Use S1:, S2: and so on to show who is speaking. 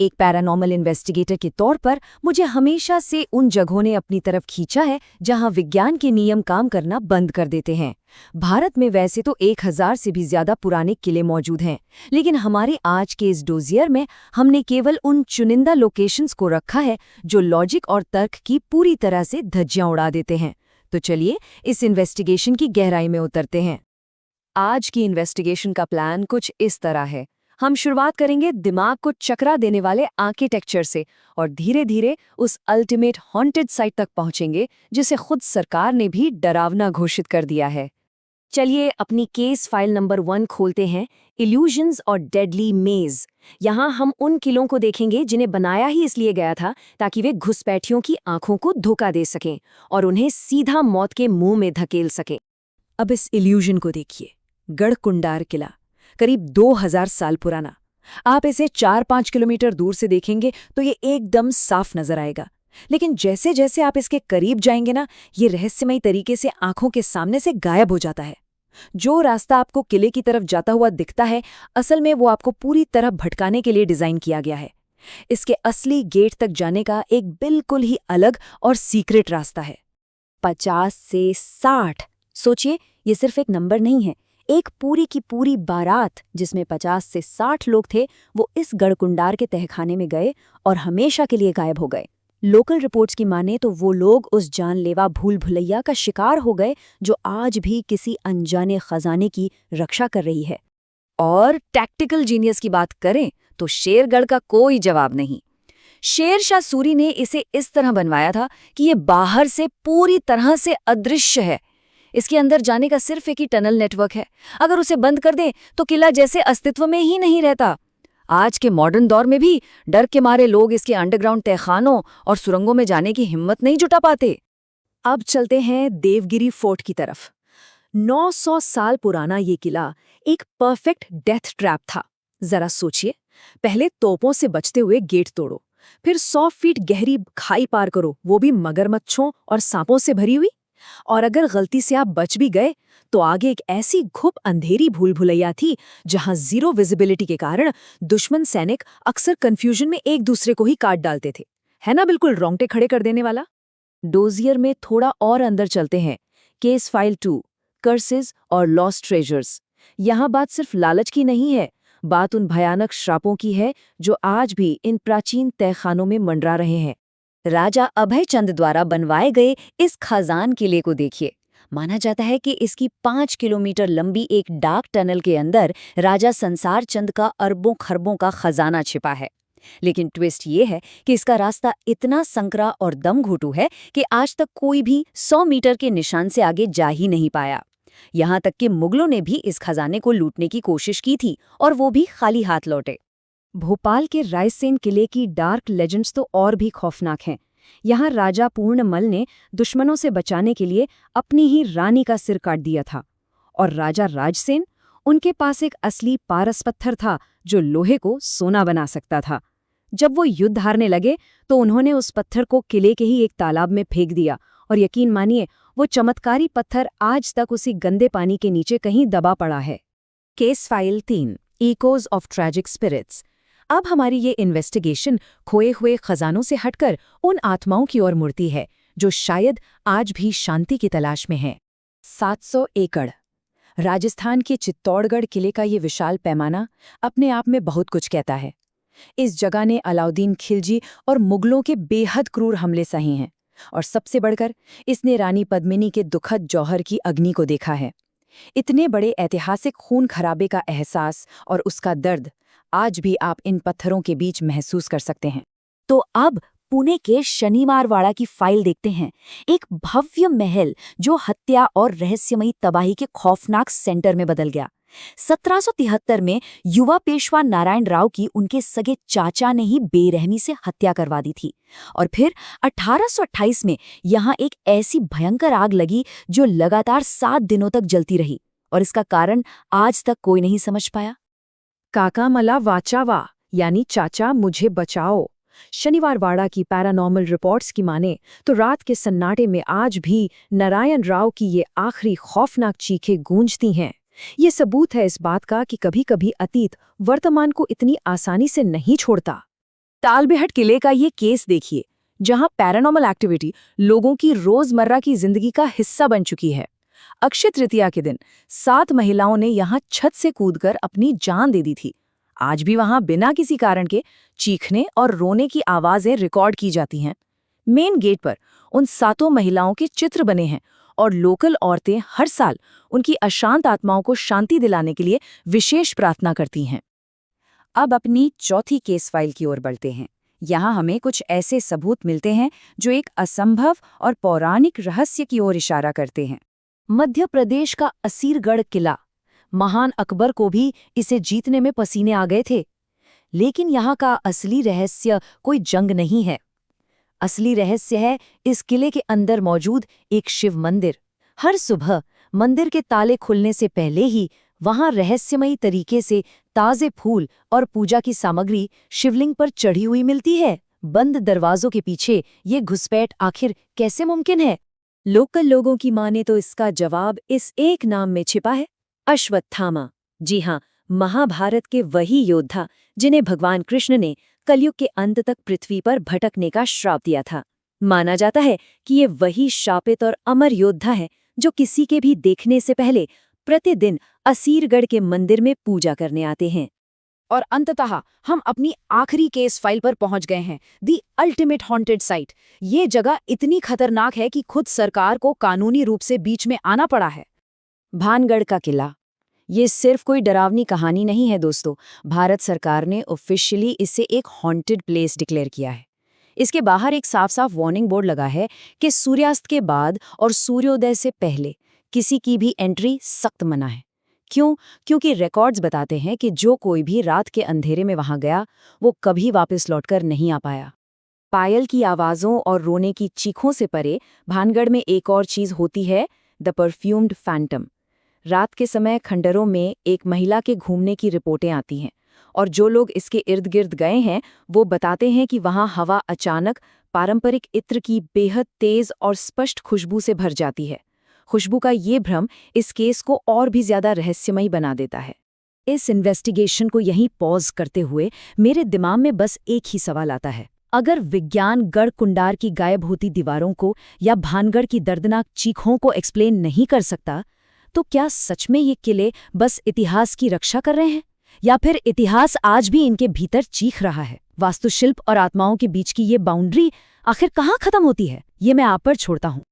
S1: एक paranormal investigator के तौर पर मुझे हमेशा से उन जगहों ने अपनी तरफ खींचा है जहां विज्ञान के नियम काम करना बंद कर देते हैं। भारत में वैसे तो 1000 से भी ज्यादा पुराने किले मौजूद हैं, लेकिन हमारे आज के इस डोजियर में हमने केवल उन चुनिंदा लोकेशंस को रखा है जो लॉजिक और तर्क की पूरी तरह से धज्जियां उड़ा देते हैं। तो चलिए इस इन्वेस्टिगेशन की गहराई में उतरते हैं। आज की इन्वेस्टिगेशन का प्लान कुछ इस तरह है। हम शुरुआत करेंगे दिमाग को चकरा देने वाले आर्किटेक्चर से और धीरे धीरे उस अल्टीमेट हॉन्टेड साइट तक पहुंचेंगे जिसे खुद सरकार ने भी डरावना घोषित कर दिया है। चलिए अपनी केस फाइल नंबर 1 खोलते हैं, इल्यूजन्स और डेडली मेज। यहाँ हम उन किलों को देखेंगे जिन्हें बनाया ही इसलिए गया था ताकि वे घुसपैठियों की आंखों को धोखा दे सकें और उन्हें सीधा मौत के मुंह में धकेल सकें। अब इस इल्यूजन को देखिए, गढ़कुंडार किला, करीब 2000 साल पुराना। आप इसे 4-5 किलोमीटर दूर से देखेंगे तो ये एकदम साफ नजर आएगा, लेकिन जैसे जैसे आप इसके करीब जाएंगे ना, ये रहस्यमयी तरीके से आंखों के सामने से गायब हो जाता है। जो रास्ता आपको किले की तरफ जाता हुआ दिखता है, असल में वो आपको पूरी तरह भटकाने के लिए डिजाइन किया गया है। इसके असली गेट तक जाने का एक बिल्कुल ही अलग और सीक्रेट रास्ता है। 50 से 60, सोचिए, ये सिर्फ एक नंबर नहीं है, एक पूरी की पूरी बारात जिसमें 50 से 60 लोग थे, वो इस गढ़कुंडार के तहखाने में गए और हमेशा के लिए गायब हो गए। लोकल रिपोर्ट्स की माने तो वो लोग उस जानलेवा भूल भुलैया का शिकार हो गए जो आज भी किसी अनजाने खजाने की रक्षा कर रही है। और टैक्टिकल जीनियस की बात करें तो शेरगढ़ का कोई जवाब नहीं। शेर शाह सूरी ने इसे इस तरह बनवाया था कि ये बाहर से पूरी तरह से अदृश्य है। इसके अंदर जाने का सिर्फ एक ही टनल नेटवर्क है। अगर उसे बंद कर दें तो किला जैसे अस्तित्व में ही नहीं रहता। आज के मॉडर्न दौर में भी डर के मारे लोग इसके अंडरग्राउंड तहखानों और सुरंगों में जाने की हिम्मत नहीं जुटा पाते। अब चलते हैं देवगिरी फोर्ट की तरफ। 900 साल पुराना ये किला एक परफेक्ट डेथ ट्रैप था। जरा सोचिए, पहले तोपों से बचते हुए गेट तोड़ो, फिर 100 फीट गहरी खाई पार करो, वो भी मगरमच्छों और सांपों से भरी हुई। और अगर गलती से आप बच भी गए तो आगे एक ऐसी घुप अंधेरी भूल भुलैया थी जहां जीरो विजिबिलिटी के कारण दुश्मन सैनिक अक्सर कंफ्यूजन में एक दूसरे को ही काट डालते थे। है ना बिल्कुल रोंगटे खड़े कर देने वाला। डोजियर में थोड़ा और अंदर चलते हैं। केस फाइल 2, कर्सेस और लॉस्ट ट्रेजर्स। यहां बात सिर्फ लालच की नहीं है, बात उन भयानक श्रापों की है जो आज भी इन प्राचीन तहखानों में मंडरा रहे हैं। राजा अभय चंद द्वारा बनवाए गए इस खजान किले को देखिए। माना जाता है कि इसकी 5 किलोमीटर लंबी एक डार्क टनल के अंदर राजा संसार चंद का अरबों खरबों का खजाना छिपा है। लेकिन ट्विस्ट ये है कि इसका रास्ता इतना संकरा और दम घुटू है कि आज तक कोई भी 100 मीटर के निशान से आगे जा ही नहीं पाया। यहाँ तक कि मुगलों ने भी इस खजाने को लूटने की कोशिश की थी और वो भी खाली हाथ लौटे। भोपाल के रायसेन किले की डार्क लेजेंड्स तो और भी खौफनाक हैं। यहाँ राजा पूर्णमल ने दुश्मनों से बचाने के लिए अपनी ही रानी का सिर काट दिया था, और राजा राजसेन, उनके पास एक असली पारस पत्थर था जो लोहे को सोना बना सकता था। जब वो युद्ध हारने लगे तो उन्होंने उस पत्थर को किले के ही एक तालाब में फेंक दिया, और यकीन मानिए वो चमत्कारी पत्थर आज तक उसी गंदे पानी के नीचे कहीं दबा पड़ा है। Case file 3, echoes of tragic spirits. अब हमारी ये इन्वेस्टिगेशन खोए हुए खजानों से हटकर उन आत्माओं की ओर मुड़ती है जो शायद आज भी शांति की तलाश में हैं। 700 एकड़ राजस्थान के चित्तौड़गढ़ किले का ये विशाल पैमाना अपने आप में बहुत कुछ कहता है। इस जगह ने अलाउद्दीन खिलजी और मुगलों के बेहद क्रूर हमले सहे हैं, और सबसे बढ़कर इसने रानी पद्मिनी के दुखद जौहर की अग्नि को देखा है। इतने बड़े ऐतिहासिक खून खराबे का एहसास और उसका दर्द आज भी आप इन पत्थरों के बीच महसूस कर सकते हैं। तो अब पुणे के शनिवारवाड़ा की फाइल देखते हैं। एक भव्य महल जो हत्या और रहस्यमयी तबाही के खौफनाक सेंटर में बदल गया। 1773 में युवा पेशवा नारायण राव की उनके सगे चाचा ने ही बेरहमी से हत्या करवा दी थी, और फिर 1828 में यहाँ एक ऐसी भयंकर आग लगी जो लगातार 7 दिनों तक जलती रही, और इसका कारण आज तक कोई नहीं समझ पाया। काका मला वाचावा यानी चाचा मुझे बचाओ। शनिवारवाड़ा की पैरानॉर्मल रिपोर्ट्स की माने तो रात के सन्नाटे में आज भी नारायण राव की ये आखिरी खौफनाक चीखें गूंजती हैं। ये सबूत है इस बात का कि कभी-कभी अतीत वर्तमान को इतनी आसानी से नहीं छोड़ता। तालबेहट किले का ये केस देखिए, जहां पैरानॉर्मल एक्टिविटी लोगों की रोजमर्रा की जिंदगी का हिस्सा बन चुकी है। अक्षय तृतीया के दिन 7 महिलाओं ने यहां छत से कूदकर अपनी जान दे दी थी। आज भी वहां बिना किसी कारण के चीखने और रोने की आवाजें रिकॉर्ड की जाती हैं। मेन गेट पर उन 7 महिलाओं के चित्र बने हैं और लोकल औरतें हर साल उनकी अशांत आत्माओं को शांति दिलाने के लिए विशेष प्रार्थना करती हैं। अब अपनी चौथी केस फाइल की ओर बढ़ते हैं। यहाँ हमें कुछ ऐसे सबूत मिलते हैं जो एक असंभव और पौराणिक रहस्य की ओर इशारा करते हैं। मध्य प्रदेश का असीरगढ़ किला, महान अकबर को भी इसे जीतने में पसीने आ गए थे। लेकिन यहाँ का असली रहस्य कोई जंग नहीं है। असली रहस्य है इस किले के अंदर मौजूद एक शिव मंदिर। हर सुबह मंदिर के ताले खुलने से पहले ही वहां रहस्यमयी तरीके से ताजे फूल और पूजा की सामग्री शिवलिंग पर चढ़ी हुई मिलती है। बंद दरवाजों के पीछे ये घुसपैठ आखिर कैसे मुमकिन है? लोकल लोगों की माने तो इसका जवाब इस एक नाम में छिपा है, अश्वत्थामा। जी हाँ, महाभारत के वही योद्धा जिन्हें भगवान कृष्ण ने कलयुग के अंत तक पृथ्वी पर भटकने का श्राप दिया था। माना जाता है कि ये वही शापित और अमर योद्धा है जो किसी के भी देखने से पहले प्रतिदिन असीरगढ़ के मंदिर में पूजा करने आते हैं। और अंततः हम अपनी आखिरी केस फाइल पर पहुंच गए हैं, दी अल्टीमेट हॉन्टेड साइट। ये जगह इतनी खतरनाक है कि खुद सरकार को कानूनी रूप से बीच में आना पड़ा है। भानगढ़ का किला। ये सिर्फ कोई डरावनी कहानी नहीं है दोस्तों। भारत सरकार ने ऑफिशियली इसे एक हॉन्टेड प्लेस डिक्लेयर किया है। इसके बाहर एक साफ साफ वार्निंग बोर्ड लगा है कि सूर्यास्त के बाद और सूर्योदय से पहले किसी की भी एंट्री सख्त मना है। क्यों? क्योंकि रिकॉर्ड्स बताते हैं कि जो कोई भी रात के अंधेरे में वहां गया वो कभी वापस लौटकर नहीं आ पाया। पायल की आवाज़ों और रोने की चीखों से परे भानगढ़ में एक और चीज़ होती है, द परफ्यूम्ड फैंटम। रात के समय खंडरों में एक महिला के घूमने की रिपोर्टें आती हैं और जो लोग इसके इर्द गिर्द गए हैं वो बताते हैं कि वहां हवा अचानक पारंपरिक इत्र की बेहद तेज और स्पष्ट खुशबू से भर जाती है। खुशबू का ये भ्रम इस केस को और भी ज्यादा रहस्यमयी बना देता है। इस इन्वेस्टिगेशन को यहीं पॉज करते हुए मेरे दिमाग में बस एक ही सवाल आता है। अगर विज्ञान गढ़ कुंडार की गायब होती दीवारों को या भानगढ़ की दर्दनाक चीखों को एक्सप्लेन नहीं कर सकता, तो क्या सच में ये किले बस इतिहास की रक्षा कर रहे हैं, या फिर इतिहास आज भी इनके भीतर चीख रहा है? वास्तुशिल्प और आत्माओं के बीच की ये बाउंड्री आखिर कहाँ खत्म होती है, ये मैं आप पर छोड़ता हूँ।